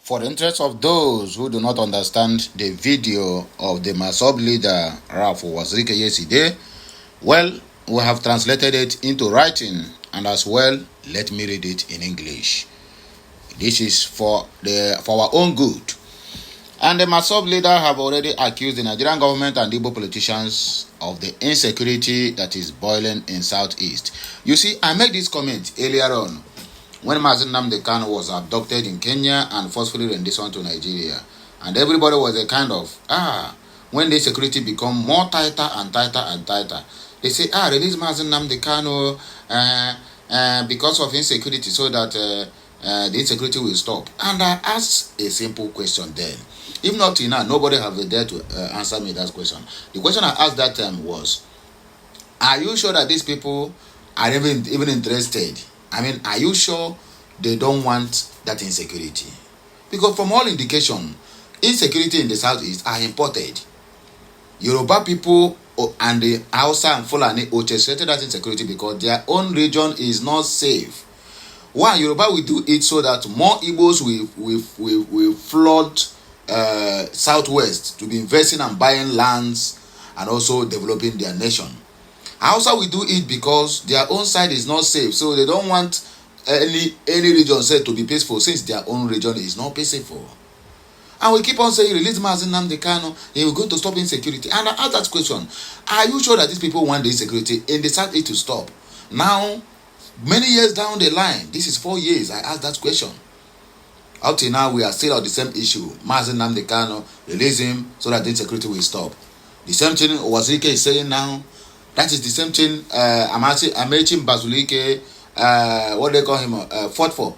For the interest of those who do not understand the video of the Masob leader Ralph Wazirike yesterday, well, we have translated it into writing, and as well, let me read it in English. This is for our own good. And the Masob leader have already accused the Nigerian government and Igbo politicians of the insecurity that is boiling in Southeast. You see, I made this comment earlier on when Mazi Nnamdi Kanu was abducted in Kenya and forcefully renditioned to Nigeria. And everybody was a kind of, when the security become more tighter and tighter and tighter, they say, release Mazi Nnamdi Kanu because of insecurity so that the insecurity will stop. And I asked a simple question then. If not till now, nobody have dared to answer me that question. The question I asked that time was, are you sure that these people are even interested? I mean, are you sure they don't want that insecurity? Because from all indication, insecurity in the Southeast are imported. Yoruba people and the Hausa and Fulani orchestrated that insecurity because their own region is not safe. Why? Yoruba will do it so that more Igbos will flood Southwest to be investing and buying lands and also developing their nation. Hausa will do it because their own side is not safe, so they don't want any region said to be peaceful since their own region is not peaceful. And we keep on saying, release Mazi Nnamdi Kanu, he will go to stop insecurity. And I ask that question, are you sure that these people want the insecurity in the Southeast to stop? Now, many years down the line, this is 4 years, I asked that question. Up till now, we are still on the same issue. Mazi Nnamdi Kanu, release him so that the insecurity will stop. The same thing Wazirike is saying now. That is the same thing Amechi Bazulike, what they call him, fought for.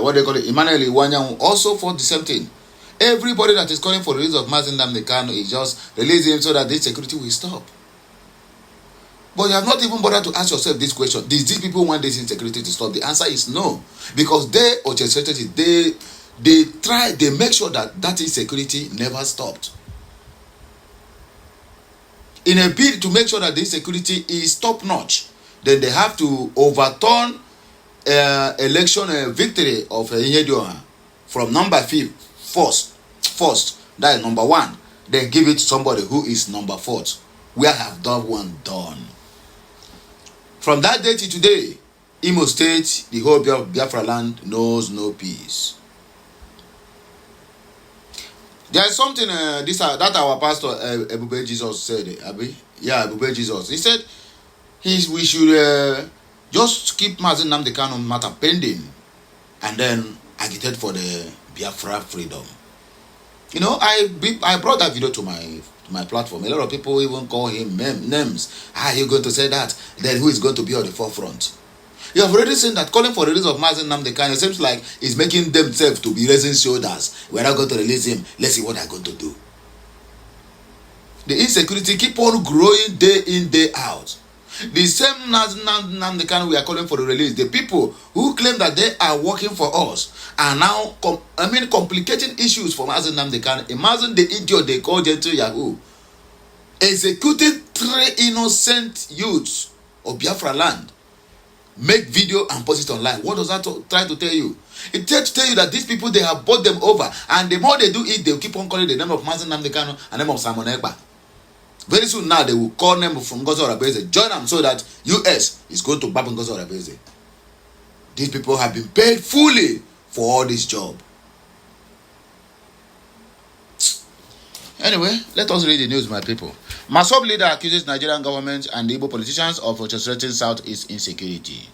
What they call it, Emmanuel Iwanyang also fought the same thing. Everybody that is calling for the release of Mazi Nnamdi Kanu is just releasing him so that the insecurity will stop. But you have not even bothered to ask yourself this question. Did these people want this insecurity to stop? The answer is no. Because they orchestrated it. They make sure that that insecurity never stopped. In a bid to make sure that the insecurity is top-notch, then they have to overturn election victory of Inyedioha from number 5 first, that is number 1, then give it to somebody who is number 4. Where have that one done? From that day to today, Imo State, the whole Biafraland knows no peace. There is something that our pastor Ebube Jesus said. Ebube Jesus. He said we should just keep Mazi Nnamdi Kanu matter pending, and then agitate for the Biafra freedom. You know, I brought that video to my platform. A lot of people even call him names. You're going to say that? Then who is going to be on the forefront? You have already seen that calling for the release of Mazi Nnamdi Kanu seems like he's making themselves to be raising shoulders. We're not going to release him. Let's see what they're going to do. The insecurity keep on growing day in, day out. The same Mazi Nnamdi Kanu we are calling for the release, the people who claim that they are working for us are now complicating issues for Mazi Nnamdi Kanu. Imagine the idiot they call Gentle Yahoo executing 3 innocent youths of Biafraland. Make video and post it online. What does that try to tell you? It tries to tell you that these people, they have bought them over, and the more they do it, they'll keep on calling the name of Mazi Nnamdi Kanu and the name of Simon Ekpa. Very soon now, they will call them from Ngozi Orabeze. Join them so that US is going to Babu Ngozi Orabeze. These people have been paid fully for all this job. Anyway, let us read the news, my people. Masob leader accuses Nigerian government and Igbo politicians of orchestrating Southeast insecurity.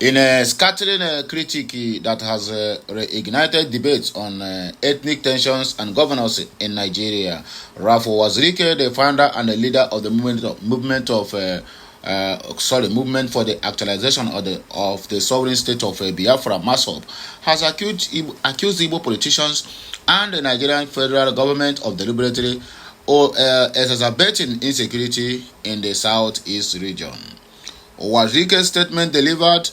In a scattering critique that has reignited debates on ethnic tensions and governance in Nigeria, Ralph Wazirike, the founder and the leader of the movement for the actualization of the sovereign state of Biafra, Masob, has accused Igbo politicians and the Nigerian federal government of deliberately exacerbating insecurity in the Southeast region. Wazirike's statement delivered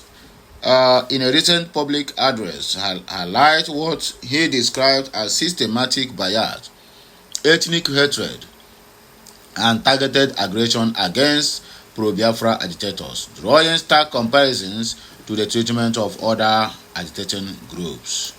in a recent public address highlight what he described as systematic bias, ethnic hatred, and targeted aggression against pro-Biafra agitators, drawing stark comparisons to the treatment of other agitating groups.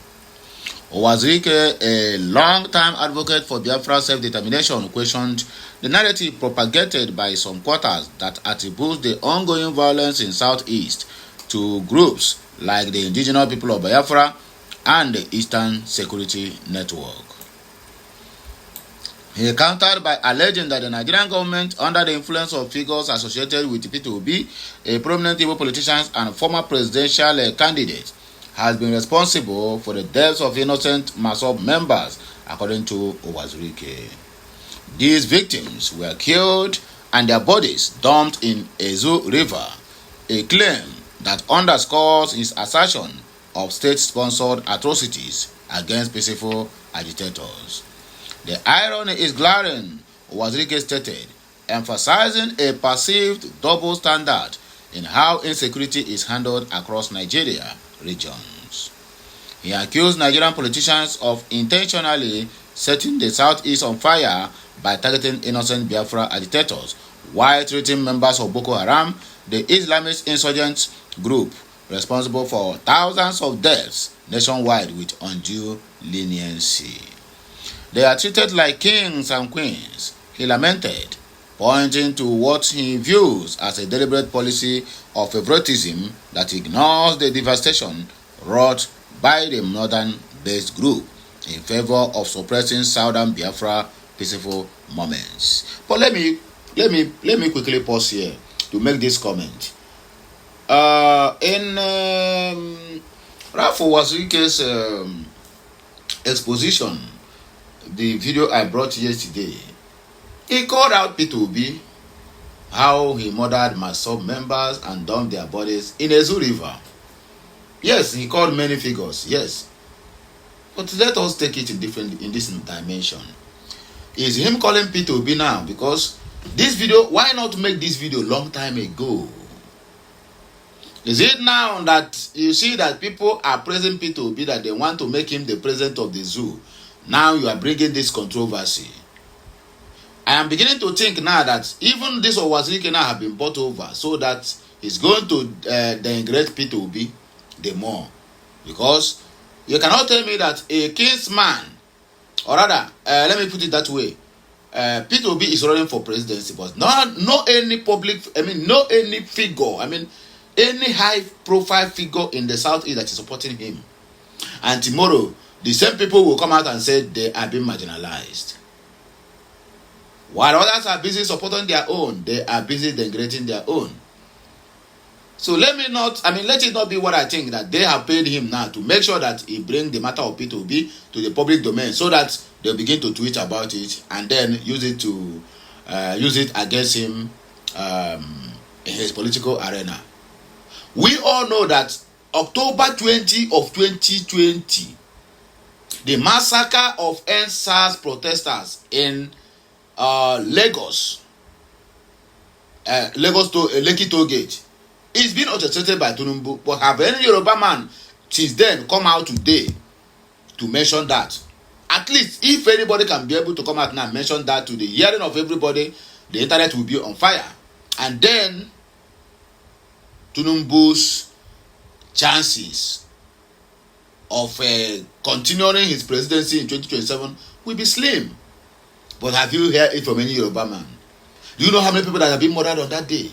Owazirike, a long-time advocate for Biafra self-determination, questioned the narrative propagated by some quarters that attributes the ongoing violence in Southeast to groups like the indigenous people of Biafra and the Eastern Security Network. He countered by alleging that the Nigerian government, under the influence of figures associated with P2B, a prominent Igbo politician and former presidential candidate, has been responsible for the deaths of innocent MASOB members, according to Owazirike. These victims were killed and their bodies dumped in Ezu River, a claim that underscores his assertion of state-sponsored atrocities against peaceful agitators. The irony is glaring, Owazirike stated, emphasizing a perceived double standard in how insecurity is handled across Nigeria regions. He accused Nigerian politicians of intentionally setting the Southeast on fire by targeting innocent Biafra agitators while treating members of Boko Haram, the Islamist insurgent group responsible for thousands of deaths nationwide, with undue leniency. They are treated like kings and queens, he lamented, pointing to what he views as a deliberate policy of favoritism that ignores the devastation wrought by the northern-based group in favor of suppressing southern Biafra peaceful moments. But let me quickly pause here to make this comment. In Ralph Owazirike's exposition, the video I brought yesterday, he called out P2B, how he murdered MASOB members and dumped their bodies in Ezu River. Yes, he called many figures, yes. But let us take it in this dimension. Is him calling P2B now? Because this video, why not make this video long time ago? Is it now that you see that people are praising P2B, that they want to make him the president of the zoo? Now you are bringing this controversy. I am beginning to think now that even this Owazirike now have been bought over, so that he's going to denigrate P2B the more. Because you cannot tell me that a kinsman, or rather, let me put it that way, P2B is running for presidency, but no any figure, any high-profile figure in the Southeast that is supporting him. And tomorrow, the same people will come out and say they are being marginalized. While others are busy supporting their own, they are busy denigrating their own. So let it not be what I think, that they have paid him now to make sure that he bring the matter of P2B to the public domain, so that they'll begin to tweet about it and then use it against him in his political arena. We all know that October 20 of 2020, the massacre of NSAS protesters in Lagos to Lekki Toll Gate, it's been orchestrated by Tinubu. But have any Yoruba man since then come out today to mention that? At least if anybody can be able to come out now and mention that to the hearing of everybody, the internet will be on fire. And then Tinubu's chances of continuing his presidency in 2027 will be slim. But have you heard it from any Yoruba man? Do you know how many people that have been murdered on that day?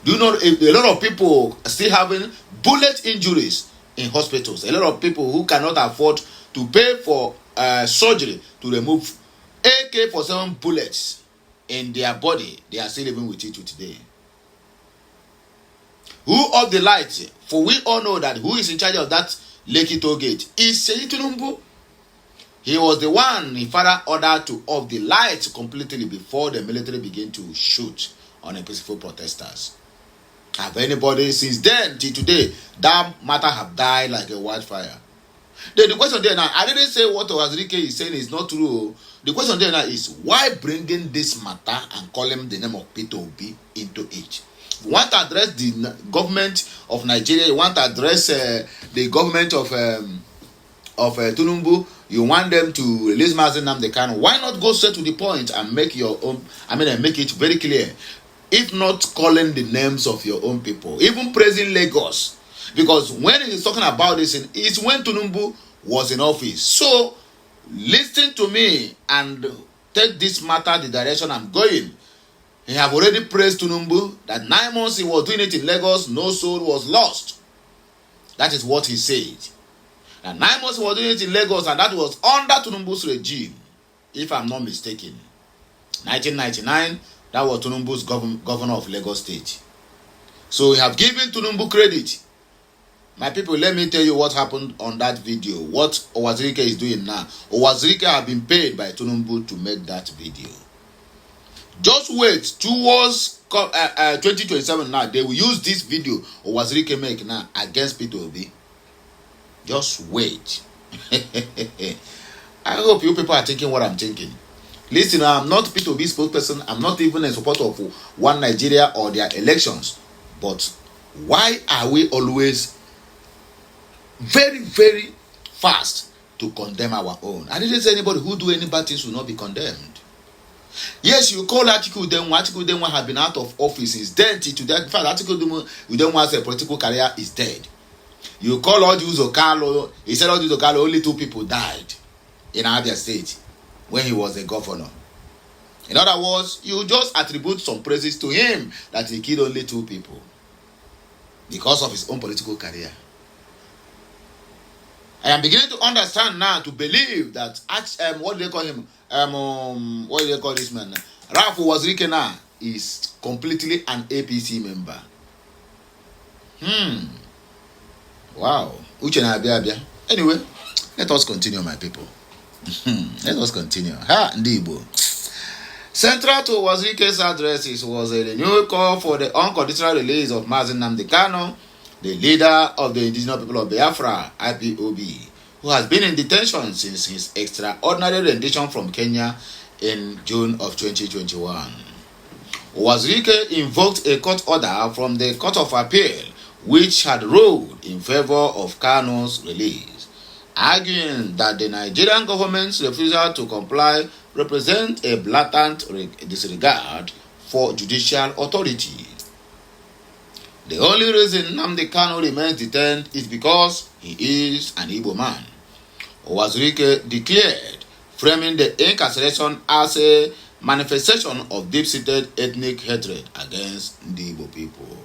Do you know a lot of people still having bullet injuries in hospitals? A lot of people who cannot afford to pay for surgery to remove AK-47 bullets in their body. They are still living with it today. Who off the light? For we all know that who is in charge of that Lekki Toll Gate is Tinubu. He was the one he further ordered to off the lights completely before the military began to shoot on the peaceful protesters. Have anybody since then till today, that matter have died like a wildfire? The question there now, I didn't say what Owazirike is saying is not true. The question there now is, why bringing this matter and calling the name of P2B into it? You want to address the government of Nigeria, you want to address the government of Tinubu, you want them to release Mazi Nnamdi Kanu. Why not go straight to the point and make your own, make it very clear? If not calling the names of your own people, even praising Lagos, Because when he is talking about this, it's when Tinubu was in office. So listen to me and take this matter the direction I'm going. He have already praised Tinubu that 9 months he was doing it in Lagos, no soul was lost. That is what he said. And 9 months he was doing it in Lagos, and that was under Tinubu's regime, if I'm not mistaken. 1999, that was Tinubu's governor of Lagos State. So we have given Tinubu credit. My people, let me tell you what happened on that video. What Owazirike is doing now. Owazirike have been paid by Tinubu to make that video. Just wait towards 2027 now. They will use this video Owazirike make now against Peter Obi. Just wait. I hope you people are thinking what I'm thinking. Listen, I'm not Peter Obi's spokesperson. I'm not even a supporter of one Nigeria or their elections. But why are we always very, very fast to condemn our own? I didn't say anybody who do any bad things will not be condemned. Yes, you call Atiku Udenwa have been out of office since then till today. In fact, Atiku Udenwa's political career is dead. You call Odius Okalo, he said Odius Okalo, only 2 people died in Abia State when he was a governor. In other words, you just attribute some praises to him that he killed only 2 people because of his own political career. I am beginning to understand now, to believe that what do they call him? What do they call this man? Ralph Owazirike now is completely an APC member. Wow. Anyway, let us continue, my people. Let us continue. Ndibo. Central to Owazirike's addresses was a renewed call for the unconditional release of Mazi Nnamdi Kanu, the leader of the indigenous people of Biafra, IPOB, who has been in detention since his extraordinary rendition from Kenya in June of 2021. Owazirike invoked a court order from the Court of Appeal, which had ruled in favor of Kanu's release, arguing that the Nigerian government's refusal to comply represents a blatant disregard for judicial authority. The only reason Nnamdi Kanu remains detained is because he is an Igbo man, Owazirike declared, framing the incarceration as a manifestation of deep-seated ethnic hatred against the Igbo people.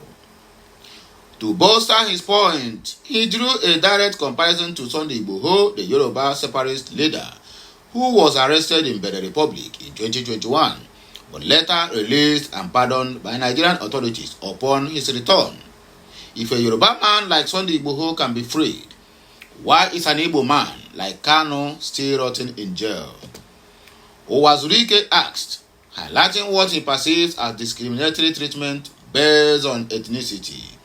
To bolster his point, he drew a direct comparison to Sunday Igboho, the Yoruba separatist leader, who was arrested in Benin Republic in 2021, but later released and pardoned by Nigerian authorities upon his return. If a Yoruba man like Sunday Igboho can be freed, why is an Igbo man like Kanu still rotting in jail? Owazirike asked, highlighting what he perceives as discriminatory treatment based on ethnicity.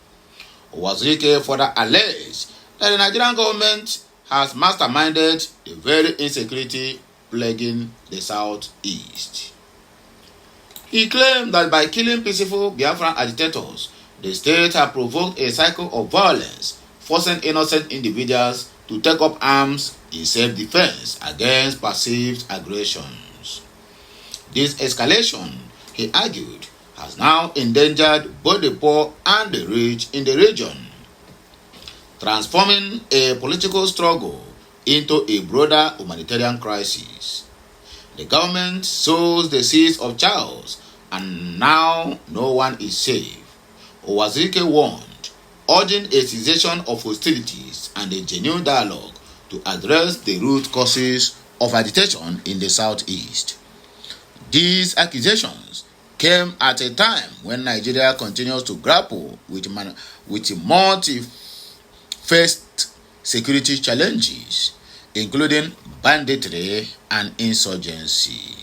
Owazirike further alleged that the Nigerian government has masterminded the very insecurity plaguing the southeast. He claimed that by killing peaceful Biafran agitators, the state had provoked a cycle of violence, forcing innocent individuals to take up arms in self-defense against perceived aggressions. This escalation, he argued, has now endangered both the poor and the rich in the region, transforming a political struggle into a broader humanitarian crisis. The government sows the seeds of chaos, and now no one is safe. Owazirike warned, urging a cessation of hostilities and a genuine dialogue to address the root causes of agitation in the southeast. These accusations came at a time when Nigeria continues to grapple with multi-faced security challenges, including banditry and insurgency.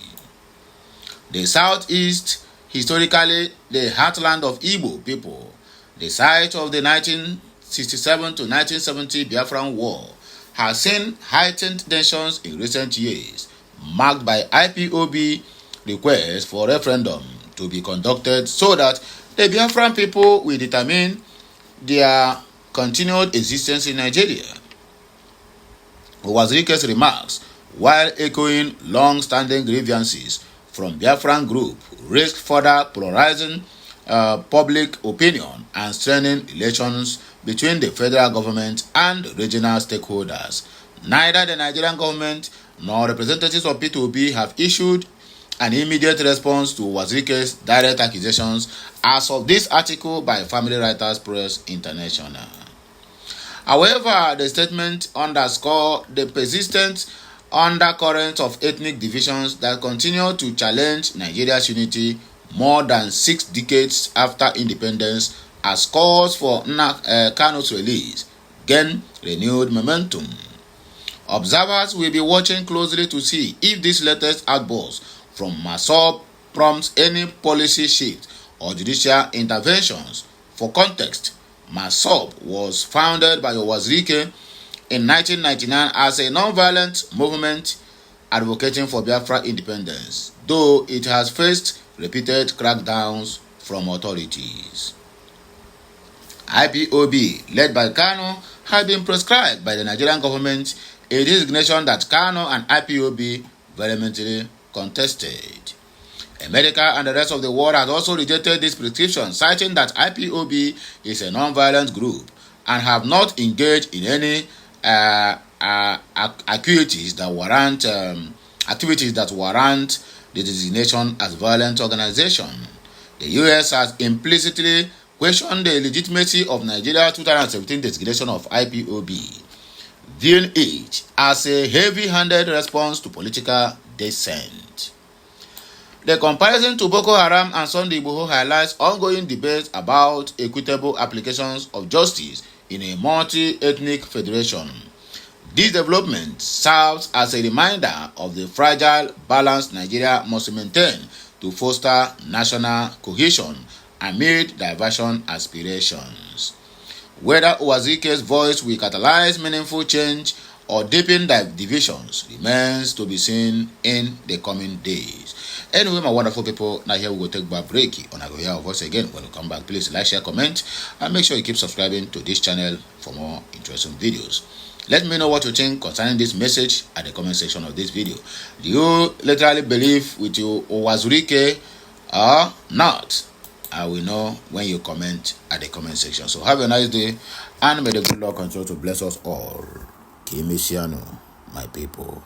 The southeast, historically the heartland of Igbo people, the site of the 1967 to 1970 Biafran War, has seen heightened tensions in recent years, marked by IPOB requests for referendum to be conducted so that the Biafran people will determine their continued existence in Nigeria. Owazirike's remarks, while echoing long-standing grievances from Biafran group, risk further polarizing public opinion and straining relations between the federal government and regional stakeholders. Neither the Nigerian government nor representatives of P2B have issued an immediate response to Wazirike's direct accusations as of this article by Family Writers Press International. However, the statement underscores the persistent undercurrent of ethnic divisions that continue to challenge Nigeria's unity more than 6 decades after independence, as calls for Kano's release gain renewed momentum. Observers will be watching closely to see if this latest outburst from Masob prompts any policy shift or judicial interventions. For context, Masob was founded by Wazirike in 1999 as a non-violent movement advocating for Biafra independence, though it has faced repeated crackdowns from authorities. IPOB, led by Kano, had been proscribed by the Nigerian government, a designation that Kano and IPOB vehemently contested. America and the rest of the world has also rejected this prescription, citing that IPOB is a non-violent group and have not engaged in any activities that warrant the designation as violent organization. The U.S. has implicitly questioned the legitimacy of Nigeria's 2017 designation of IPOB, viewing it as a heavy-handed response to political dissent. The comparison to Boko Haram and Sunday Igboho highlights ongoing debates about equitable applications of justice in a multi-ethnic federation. This development serves as a reminder of the fragile balance Nigeria must maintain to foster national cohesion amid diversion aspirations. Whether Wazirike's voice will catalyze meaningful change or deepen divisions remains to be seen in the coming days. Anyway, my wonderful people, now here we go take back break. On I go hear our voice again. When we come back, please like, share, comment, and make sure you keep subscribing to this channel for more interesting videos. Let me know what you think concerning this message at the comment section of this video. Do you literally believe with you Wazirike or not? I will know when you comment at the comment section. So have a nice day, and may the good Lord continue to bless us all. Kimisiano, my people.